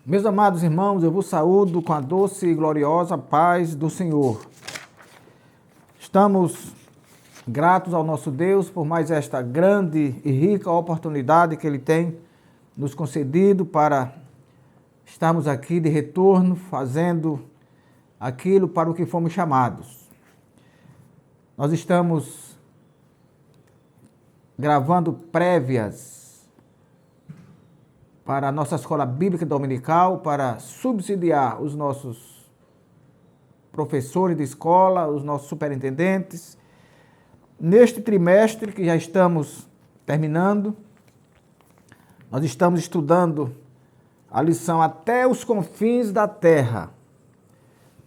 Meus amados irmãos, eu vos saúdo com a doce e gloriosa paz do Senhor. Estamos gratos ao nosso Deus por mais esta grande e rica oportunidade que Ele tem nos concedido para estarmos aqui de retorno, fazendo aquilo para o que fomos chamados. Nós estamos gravando prévias para a nossa escola bíblica dominical, para subsidiar os nossos professores de escola, os nossos superintendentes. Neste trimestre que já estamos terminando, nós estamos estudando a lição Até os Confins da Terra,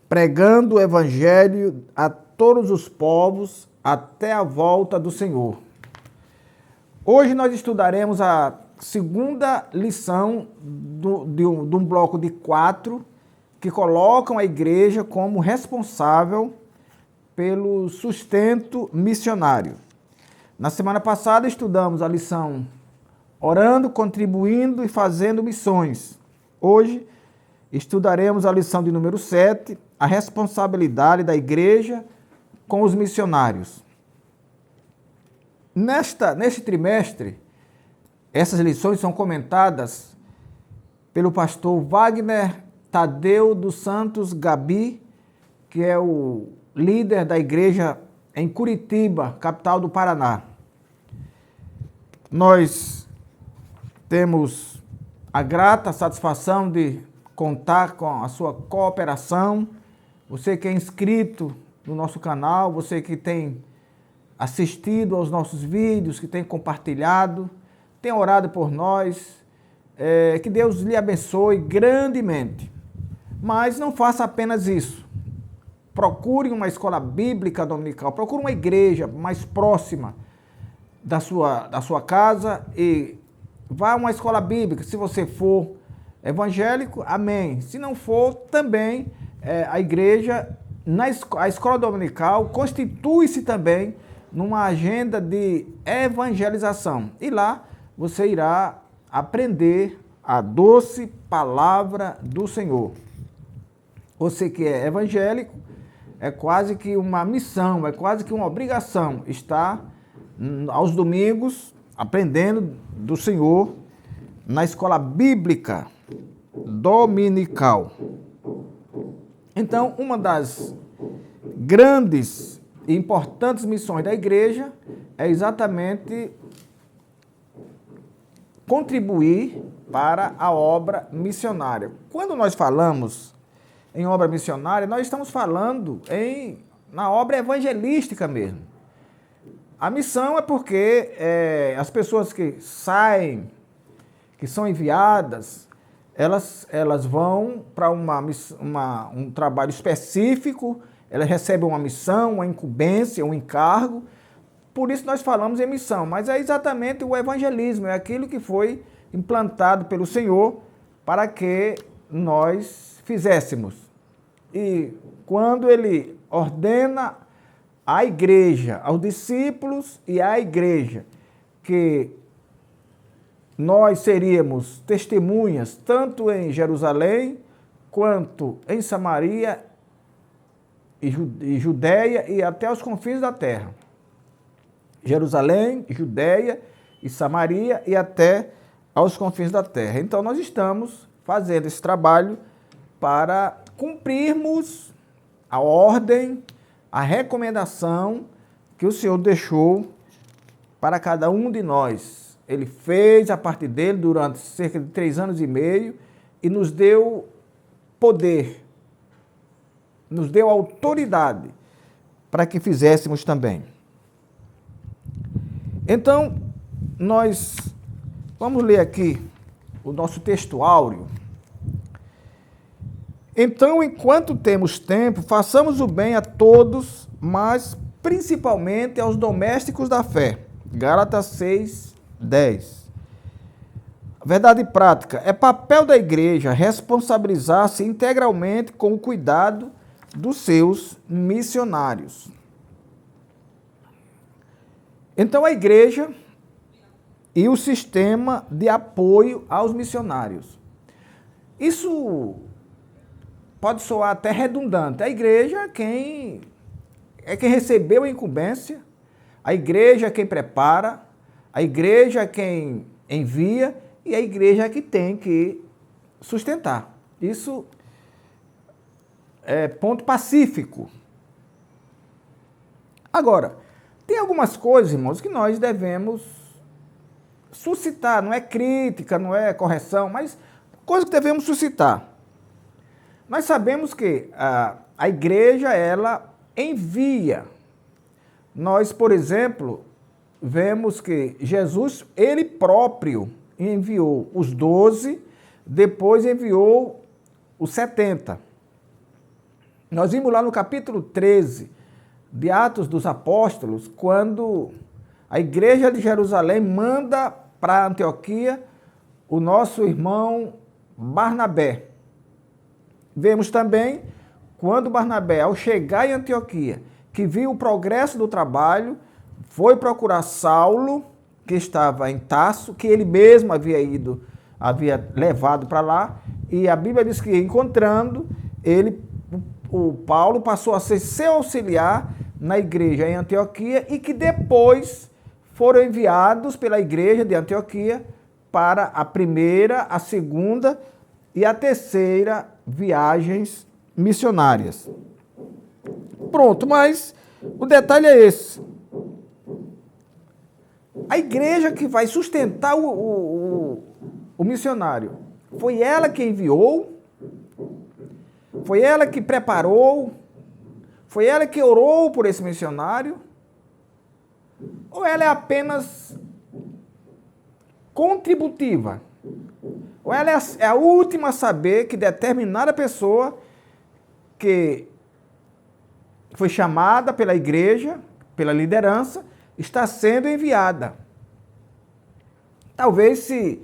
pregando o Evangelho a todos os povos até a volta do Senhor. Hoje nós estudaremos a segunda lição de um bloco de 4 que colocam a igreja como responsável pelo sustento missionário. Na semana passada estudamos a lição Orando, Contribuindo e Fazendo Missões. Hoje estudaremos a lição de número 7, a responsabilidade da igreja com os missionários. Neste trimestre, essas lições são comentadas pelo pastor Wagner Tadeu dos Santos Gabi, que é o líder da igreja em Curitiba, capital do Paraná. Nós temos a grata satisfação de contar com a sua cooperação. Você que é inscrito no nosso canal, você que tem assistido aos nossos vídeos, que tem compartilhado, tem orado por nós, que Deus lhe abençoe grandemente. Mas não faça apenas isso. Procure uma escola bíblica dominical, procure uma igreja mais próxima da sua casa e vá a uma escola bíblica. Se você for evangélico, amém. Se não for, também a igreja, a escola dominical, constitui-se também numa agenda de evangelização. E lá você irá aprender a doce palavra do Senhor. Você que é evangélico, é quase que uma missão, é quase que uma obrigação estar aos domingos aprendendo do Senhor na escola bíblica dominical. Então, uma das grandes e importantes missões da igreja é exatamente contribuir para a obra missionária. Quando nós falamos em obra missionária, nós estamos falando na obra evangelística mesmo. A missão é porque as pessoas que saem, que são enviadas, elas vão para um trabalho específico, elas recebem uma missão, uma incumbência, um encargo. Por isso nós falamos em missão, mas é exatamente o evangelismo, é aquilo que foi implantado pelo Senhor para que nós fizéssemos. E quando Ele ordena à igreja, aos discípulos e à igreja, que nós seríamos testemunhas tanto em Jerusalém, quanto em Samaria e Judéia e até os confins da terra. Jerusalém, Judéia e Samaria e até aos confins da terra. Então nós estamos fazendo esse trabalho para cumprirmos a ordem, a recomendação que o Senhor deixou para cada um de nós. Ele fez a parte dele durante cerca de 3 anos e meio e nos deu poder, nos deu autoridade para que fizéssemos também. Então, nós vamos ler aqui o nosso texto áureo. Então, enquanto temos tempo, façamos o bem a todos, mas principalmente aos domésticos da fé. Gálatas 6:10. Verdade prática. É papel da igreja responsabilizar-se integralmente com o cuidado dos seus missionários. Então, a igreja e o sistema de apoio aos missionários. Isso pode soar até redundante. A igreja é quem recebeu a incumbência, a igreja é quem prepara, a igreja é quem envia e a igreja é que tem que sustentar. Isso é ponto pacífico. Agora, tem algumas coisas, irmãos, que nós devemos suscitar. Não é crítica, não é correção, mas coisas que devemos suscitar. Nós sabemos que a igreja, ela envia. Nós, por exemplo, vemos que Jesus, ele próprio, enviou os 12, depois enviou os 70. Nós vimos lá no capítulo 13 de Atos dos Apóstolos, quando a igreja de Jerusalém manda para Antioquia o nosso irmão Barnabé. Vemos também quando Barnabé, ao chegar em Antioquia, que viu o progresso do trabalho, foi procurar Saulo, que estava em Tarso, que ele mesmo havia levado para lá, e a Bíblia diz que, encontrando, o Paulo passou a ser seu auxiliar na igreja em Antioquia e que depois foram enviados pela igreja de Antioquia para a primeira, a segunda e a terceira viagens missionárias. Pronto, mas o detalhe é esse. A igreja que vai sustentar o missionário, foi ela que enviou, foi ela que preparou, foi ela que orou por esse missionário, ou ela é apenas contributiva? Ou ela é a última a saber que determinada pessoa que foi chamada pela igreja, pela liderança, está sendo enviada? Talvez se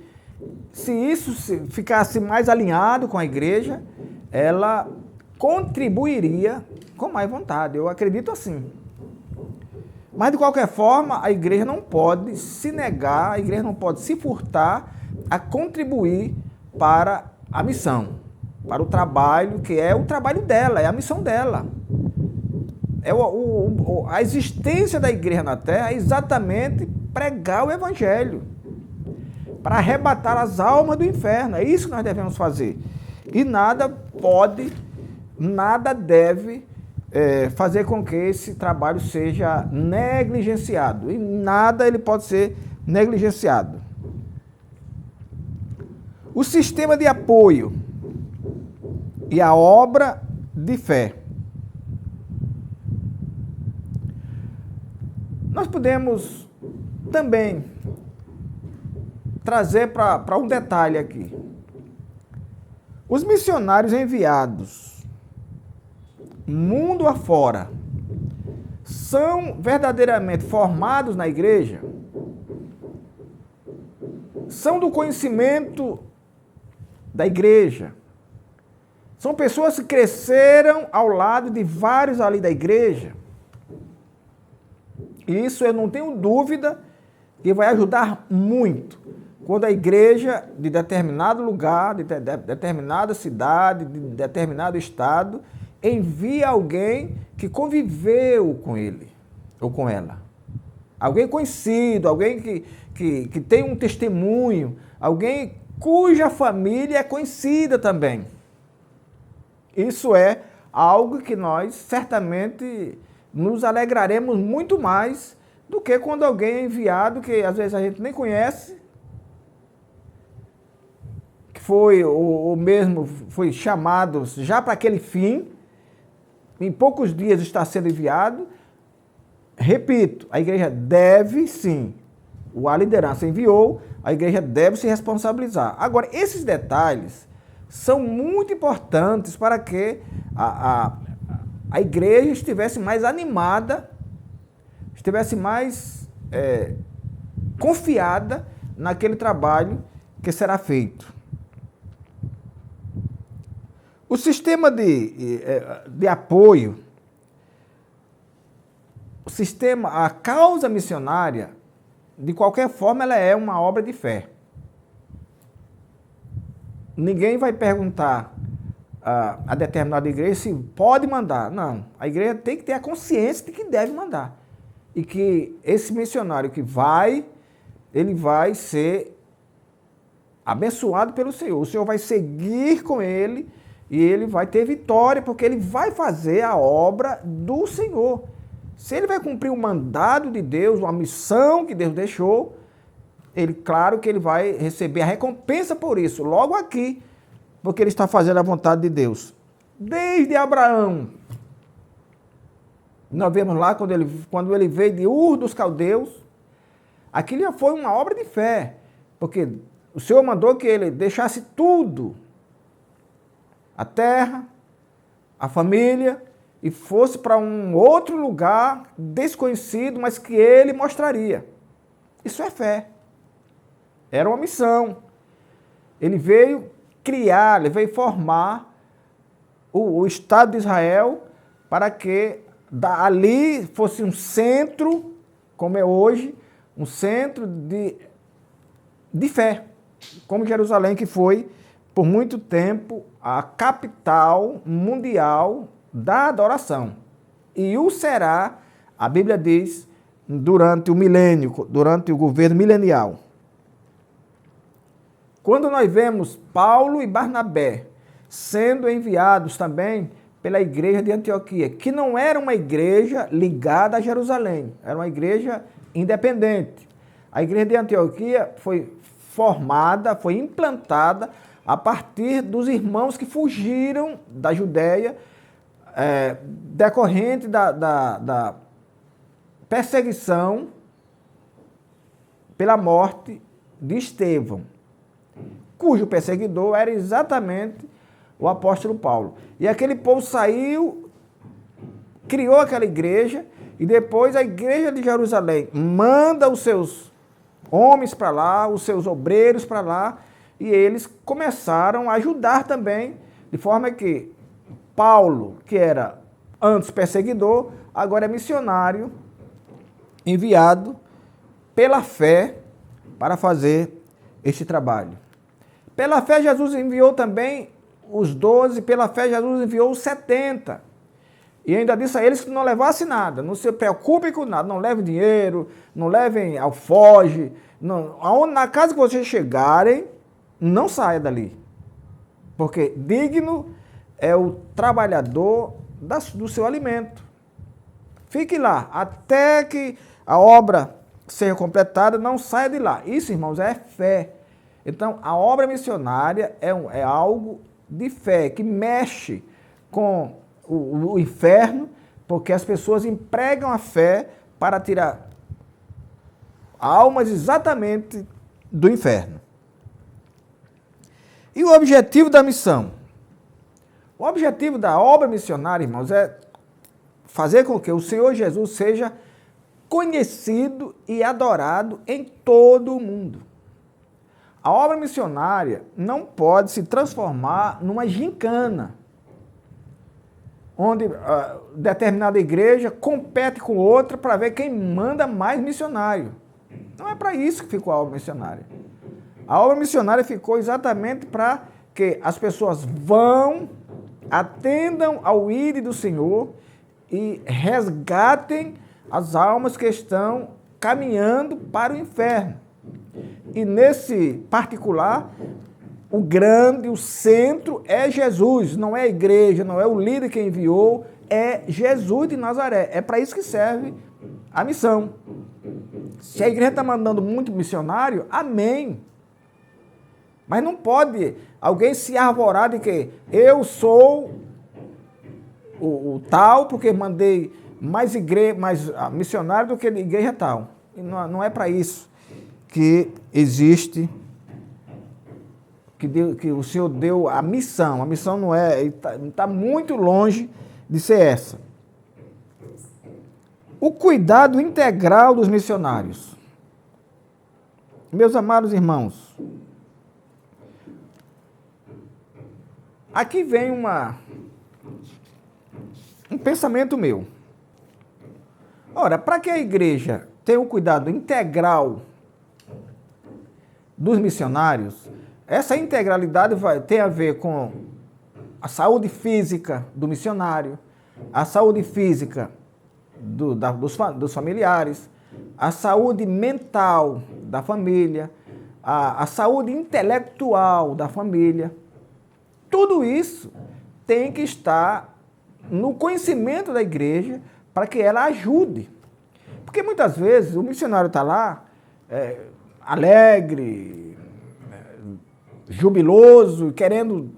isso ficasse mais alinhado com a igreja, ela contribuiria com mais vontade. Eu acredito assim. Mas, de qualquer forma, a igreja não pode se negar, a igreja não pode se furtar a contribuir para a missão, para o trabalho, que é o trabalho dela, é a missão dela. A existência da igreja na terra é exatamente pregar o evangelho, para arrebatar as almas do inferno. É isso que nós devemos fazer. E nada deve fazer com que esse trabalho seja negligenciado. E nada ele pode ser negligenciado. O sistema de apoio e a obra de fé. Nós podemos também trazer para um detalhe aqui. Os missionários enviados mundo afora são verdadeiramente formados na igreja? São do conhecimento da igreja? São pessoas que cresceram ao lado de vários ali da igreja? Isso eu não tenho dúvida que vai ajudar muito quando a igreja de determinado lugar, de determinada cidade, de determinado estado, envia alguém que conviveu com ele ou com ela. Alguém conhecido, alguém que tem um testemunho, alguém cuja família é conhecida também. Isso é algo que nós certamente nos alegraremos muito mais do que quando alguém é enviado que às vezes a gente nem conhece, que foi chamado já para aquele fim, em poucos dias está sendo enviado. Repito, a igreja deve sim, a liderança enviou, a igreja deve se responsabilizar. Agora, esses detalhes são muito importantes para que a igreja estivesse mais animada, estivesse mais confiada naquele trabalho que será feito. O sistema de apoio, a causa missionária, de qualquer forma, ela é uma obra de fé. ninguém vai perguntar a determinada igreja se pode mandar. Não, a igreja tem que ter a consciência de que deve mandar. E que esse missionário que vai, ele vai ser abençoado pelo Senhor. O Senhor vai seguir com ele e ele vai ter vitória, porque ele vai fazer a obra do Senhor. Se ele vai cumprir o mandado de Deus, uma missão que Deus deixou, ele, claro que ele vai receber a recompensa por isso, logo aqui, porque ele está fazendo a vontade de Deus. Desde Abraão, nós vemos lá quando ele veio de Ur dos Caldeus, aquilo já foi uma obra de fé, porque o Senhor mandou que ele deixasse tudo, a terra, a família, e fosse para um outro lugar desconhecido, mas que ele mostraria. Isso é fé. Era uma missão. Ele veio criar, ele veio formar o Estado de Israel para que ali fosse um centro, como é hoje, um centro de fé, como Jerusalém, que foi, por muito tempo, a capital mundial da adoração. E o será, a Bíblia diz, durante o milênio, durante o governo milenial. Quando nós vemos Paulo e Barnabé sendo enviados também pela igreja de Antioquia, que não era uma igreja ligada a Jerusalém, era uma igreja independente. A igreja de Antioquia foi formada, foi implantada a partir dos irmãos que fugiram da Judéia, decorrente da perseguição pela morte de Estevão, cujo perseguidor era exatamente o apóstolo Paulo. E aquele povo saiu, criou aquela igreja, e depois a igreja de Jerusalém manda os seus homens para lá, os seus obreiros para lá, e eles começaram a ajudar também, de forma que Paulo, que era antes perseguidor, agora é missionário, enviado pela fé para fazer este trabalho. Pela fé, Jesus enviou também os 12, pela fé, Jesus enviou os 70. E ainda disse a eles que não levassem nada, não se preocupem com nada, não levem dinheiro, não levem alforge, na casa que vocês chegarem, não saia dali. Porque digno é o trabalhador do seu alimento. Fique lá, até que a obra seja completada, não saia de lá. Isso, irmãos, é fé. Então, a obra missionária é algo de fé, que mexe com o inferno, porque as pessoas empregam a fé para tirar almas exatamente do inferno. E o objetivo da missão? O objetivo da obra missionária, irmãos, é fazer com que o Senhor Jesus seja conhecido e adorado em todo o mundo. A obra missionária não pode se transformar numa gincana, onde determinada igreja compete com outra para ver quem manda mais missionário. Não é para isso que ficou a obra missionária. A obra missionária ficou exatamente para que as pessoas vão, atendam ao ID do Senhor e resgatem as almas que estão caminhando para o inferno. E nesse particular, o grande, o centro é Jesus, não é a igreja, não é o líder que enviou, é Jesus de Nazaré. É para isso que serve a missão. Se a igreja está mandando muito missionário, amém. Mas não pode alguém se arvorar de que eu sou o tal, porque mandei mais missionário do que igreja tal. E não é para isso que existe, que o Senhor deu a missão. A missão não é, está muito longe de ser essa. O cuidado integral dos missionários. Meus amados irmãos, aqui vem um pensamento meu. Ora, para que a igreja tenha um cuidado integral dos missionários, Essa integralidade tem a ver com a saúde física do missionário, a saúde física dos familiares, a saúde mental da família, a saúde intelectual da família. Tudo isso tem que estar no conhecimento da igreja para que ela ajude. Porque muitas vezes o missionário está lá, alegre, jubiloso, querendo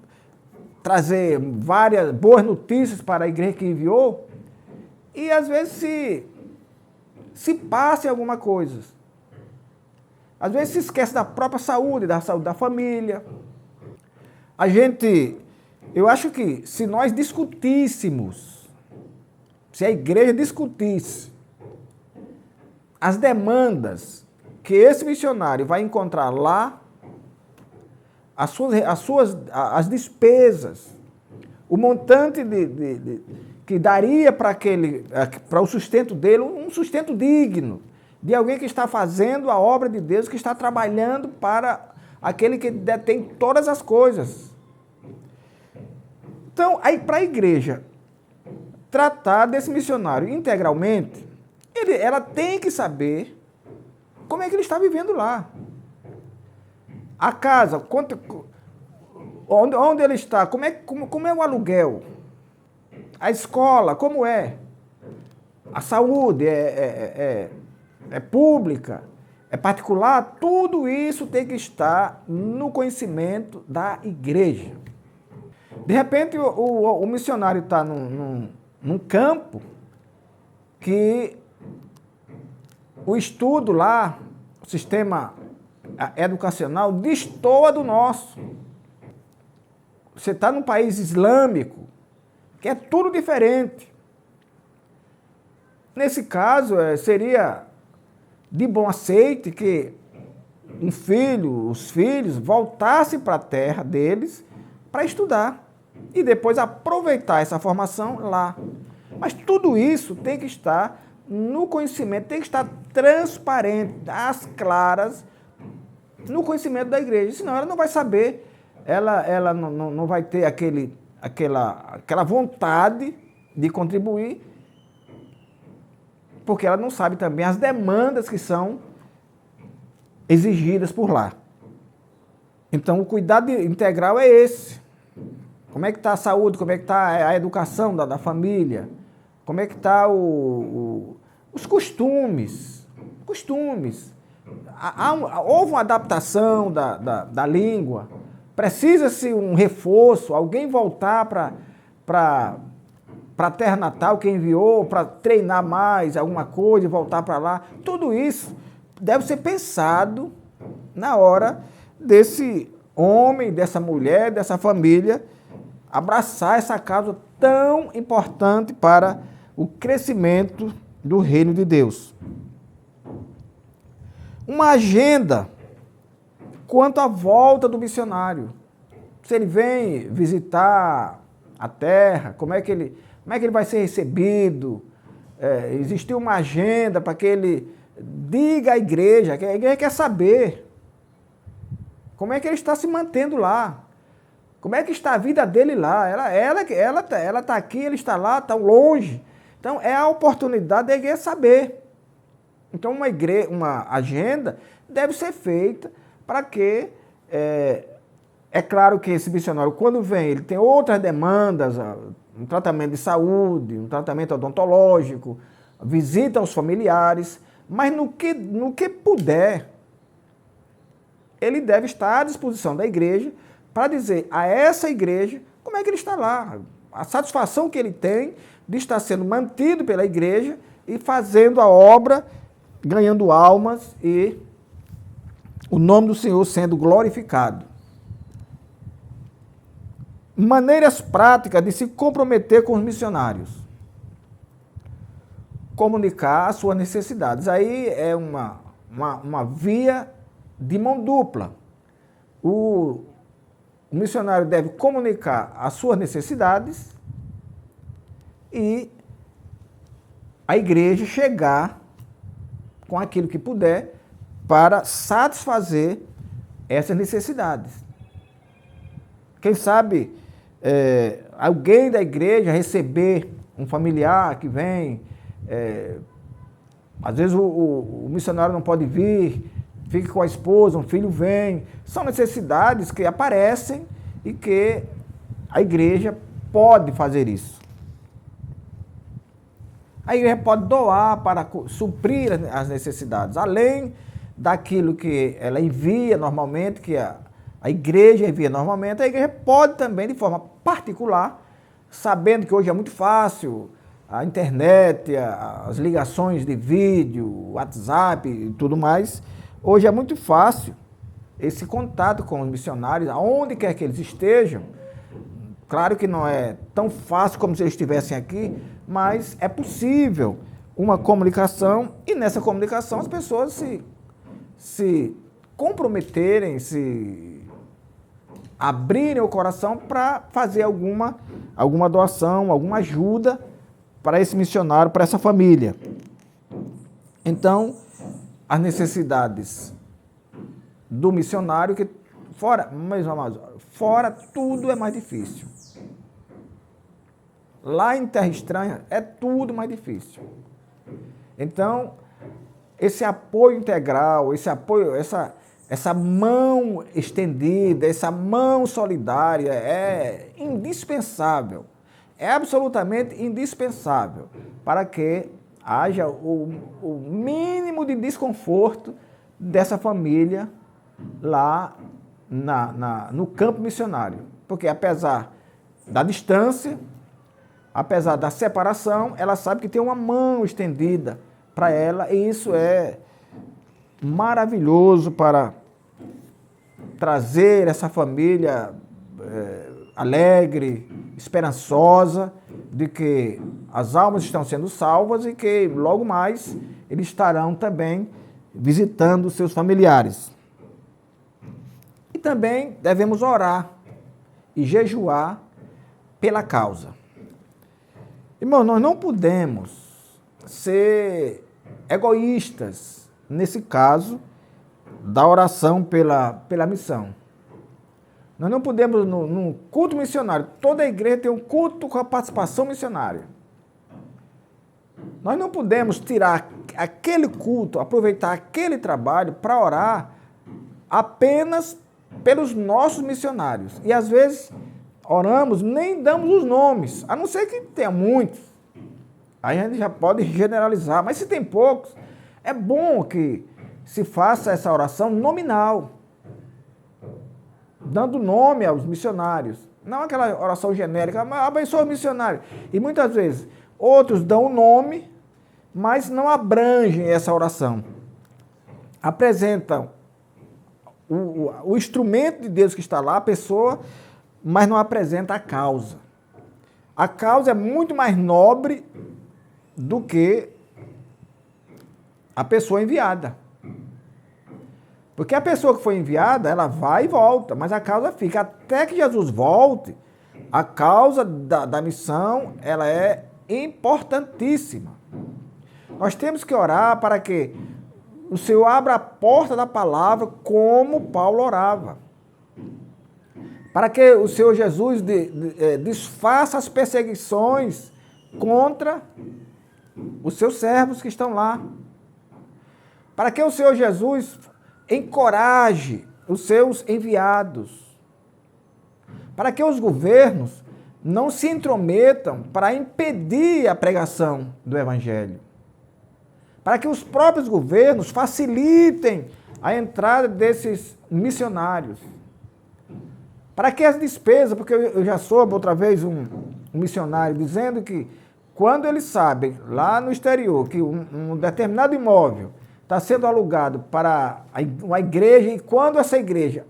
trazer várias boas notícias para a igreja que enviou, e às vezes se passa em alguma coisa. Às vezes se esquece da própria saúde da família. Eu acho que se nós discutíssemos, se a igreja discutisse as demandas que esse missionário vai encontrar lá, as despesas, o montante que daria para o sustento dele, um sustento digno, de alguém que está fazendo a obra de Deus, que está trabalhando para aquele que detém todas as coisas. Então, aí para a igreja tratar desse missionário integralmente, ela tem que saber como é que ele está vivendo lá. A casa, onde ele está, como é o aluguel? A escola, como é? A saúde é pública? É particular? Tudo isso tem que estar no conhecimento da igreja. De repente, o missionário está num campo que o estudo lá, o sistema educacional, destoa do nosso. Você está num país islâmico, que é tudo diferente. Nesse caso, seria de bom aceite que os filhos, voltassem para a terra deles para estudar e depois aproveitar essa formação lá. Mas tudo isso tem que estar no conhecimento, tem que estar transparente, às claras, no conhecimento da igreja. Senão ela não vai saber, ela não vai ter aquela vontade de contribuir, porque ela não sabe também as demandas que são exigidas por lá. Então, o cuidado integral é esse. Como é que está a saúde, como é que está a educação da família, como é que está os costumes. Houve uma adaptação da língua, precisa-se um reforço, alguém voltar para a terra natal que enviou, para treinar mais alguma coisa e voltar para lá. Tudo isso deve ser pensado na hora desse homem, dessa mulher, dessa família, abraçar essa causa tão importante para o crescimento do reino de Deus. Uma agenda quanto à volta do missionário. Se ele vem visitar a terra, como é que ele vai ser recebido? Existiu uma agenda para que ele diga à igreja, que a igreja quer saber como é que ele está se mantendo lá. Como é que está a vida dele lá? Ela está aqui, ele está lá, está longe. Então, é a oportunidade da igreja saber. Então, uma agenda deve ser feita para que... É claro que esse missionário, quando vem, ele tem outras demandas, um tratamento de saúde, um tratamento odontológico, visita aos familiares, mas no que puder, ele deve estar à disposição da igreja para dizer a essa igreja como é que ele está lá, a satisfação que ele tem de estar sendo mantido pela igreja e fazendo a obra, ganhando almas e o nome do Senhor sendo glorificado. Maneiras práticas de se comprometer com os missionários. Comunicar as suas necessidades. Aí é uma via de mão dupla. O missionário deve comunicar as suas necessidades e a igreja chegar com aquilo que puder para satisfazer essas necessidades. Quem sabe alguém da igreja receber um familiar que vem, às vezes o missionário não pode vir, fica com a esposa, um filho vem. São necessidades que aparecem e que a igreja pode fazer isso. A igreja pode doar para suprir as necessidades, além daquilo que ela envia normalmente, que a igreja envia normalmente, a igreja pode também, de forma particular, sabendo que hoje é muito fácil, a internet, as ligações de vídeo, WhatsApp e tudo mais, hoje é muito fácil esse contato com os missionários, aonde quer que eles estejam. Claro que não é tão fácil como se eles estivessem aqui, mas é possível uma comunicação e nessa comunicação as pessoas se comprometerem, se abrirem o coração para fazer alguma doação, alguma ajuda para esse missionário, para essa família. Então, as necessidades do missionário, que fora tudo é mais difícil. Lá em terra estranha é tudo mais difícil. Então, esse apoio integral, esse apoio, essa mão estendida, essa mão solidária é indispensável. É absolutamente indispensável para que haja o mínimo de desconforto dessa família lá no campo missionário. Porque apesar da distância, apesar da separação, ela sabe que tem uma mão estendida para ela e isso é maravilhoso para trazer essa família alegre, esperançosa, de que as almas estão sendo salvas e que logo mais eles estarão também visitando seus familiares. E também devemos orar e jejuar pela causa. Irmão, nós não podemos ser egoístas nesse caso da oração pela missão. Nós não podemos, num culto missionário, toda a igreja tem um culto com a participação missionária. Nós não podemos tirar aquele culto, aproveitar aquele trabalho para orar apenas pelos nossos missionários. E às vezes oramos, nem damos os nomes, a não ser que tenha muitos. Aí a gente já pode generalizar, mas se tem poucos, é bom que se faça essa oração nominal, dando nome aos missionários. Não aquela oração genérica, abençoa o missionário. E muitas vezes outros dão o nome, mas não abrangem essa oração. Apresentam o instrumento de Deus que está lá, a pessoa, mas não apresenta a causa. A causa é muito mais nobre do que a pessoa enviada. Porque a pessoa que foi enviada, ela vai e volta, mas a causa fica. Até que Jesus volte, a causa da missão, ela é importantíssima. Nós temos que orar para que o Senhor abra a porta da palavra como Paulo orava. Para que o Senhor Jesus desfaça as perseguições contra os seus servos que estão lá. Para que o Senhor Jesus encoraje os seus enviados. Para que os governos não se intrometam para impedir a pregação do Evangelho. Para que os próprios governos facilitem a entrada desses missionários. Para que as despesas, porque eu já soube outra vez um missionário dizendo que quando eles sabem, lá no exterior, que um determinado imóvel está sendo alugado para uma igreja, e quando essa igreja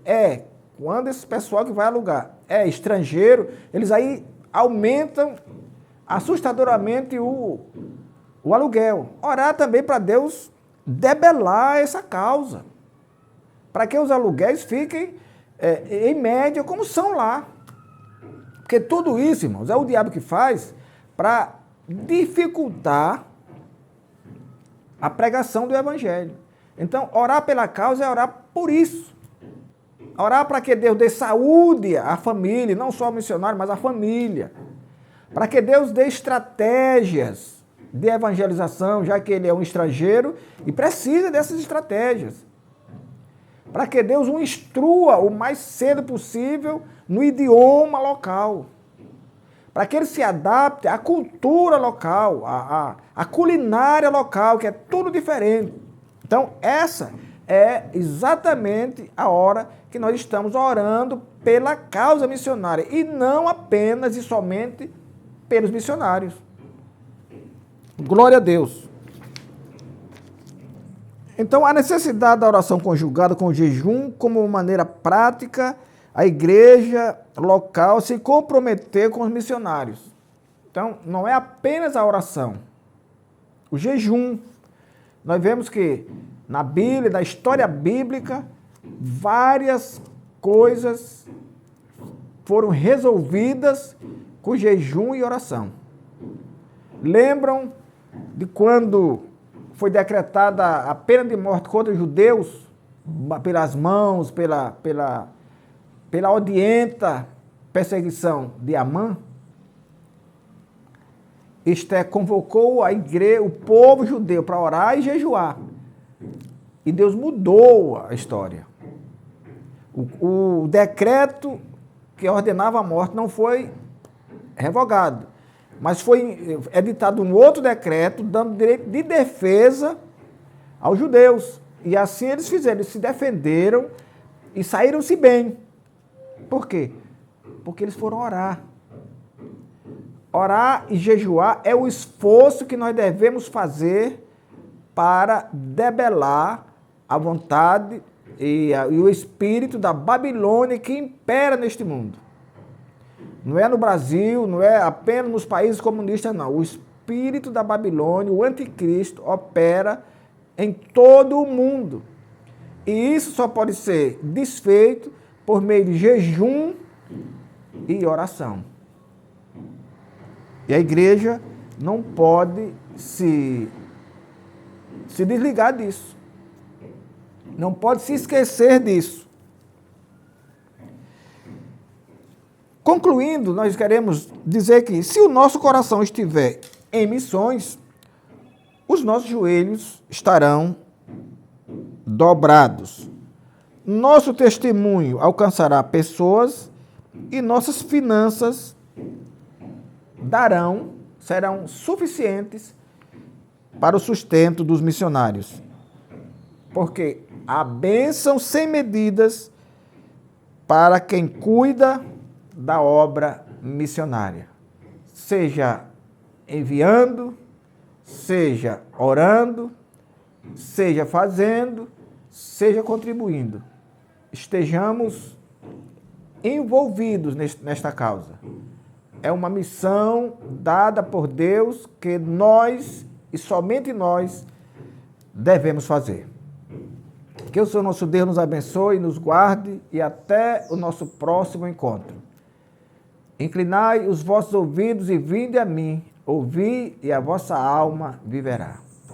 quando esse pessoal que vai alugar é estrangeiro, eles aí aumentam assustadoramente o aluguel. Orar também para Deus debelar essa causa, para que os aluguéis fiquem, em média, como são lá. Porque tudo isso, irmãos, é o diabo que faz para dificultar a pregação do Evangelho. Então, orar pela causa é orar por isso. Orar para que Deus dê saúde à família, não só ao missionário, mas à família. Para que Deus dê estratégias de evangelização, já que ele é um estrangeiro e precisa dessas estratégias. Para que Deus o instrua o mais cedo possível no idioma local. Para que ele se adapte à cultura local, à culinária local, que é tudo diferente. Então, essa é exatamente a hora que nós estamos orando pela causa missionária, e não apenas e somente pelos missionários. Glória a Deus. Então, a necessidade da oração conjugada com o jejum como maneira prática, a igreja local se comprometer com os missionários. Então, não é apenas a oração. O jejum. Nós vemos que na Bíblia, na história bíblica, várias coisas foram resolvidas com jejum e oração. Lembram de quando foi decretada a pena de morte contra os judeus, pelas mãos, pela odienta perseguição de Amã? Esther convocou a igreja, o povo judeu, para orar e jejuar. E Deus mudou a história. O decreto que ordenava a morte não foi revogado, mas foi editado um outro decreto dando direito de defesa aos judeus. E assim eles fizeram, eles se defenderam e saíram-se bem. Por quê? Porque eles foram orar. Orar e jejuar é o esforço que nós devemos fazer para debelar a vontade e o espírito da Babilônia que impera neste mundo. Não é no Brasil, não é apenas nos países comunistas, não. O espírito da Babilônia, o anticristo, opera em todo o mundo. E isso só pode ser desfeito por meio de jejum e oração. E a igreja não pode se desligar disso. Não pode se esquecer disso. Concluindo, nós queremos dizer que se o nosso coração estiver em missões, os nossos joelhos estarão dobrados. Nosso testemunho alcançará pessoas e nossas finanças serão suficientes para o sustento dos missionários. Porque há bênção sem medidas para quem cuida da obra missionária. Seja enviando, seja orando, seja fazendo, seja contribuindo. Estejamos envolvidos nesta causa. É uma missão dada por Deus que nós, e somente nós, devemos fazer. Que o Senhor nosso Deus nos abençoe, nos guarde e até o nosso próximo encontro. Inclinai os vossos ouvidos e vinde a mim, ouvi e a vossa alma viverá.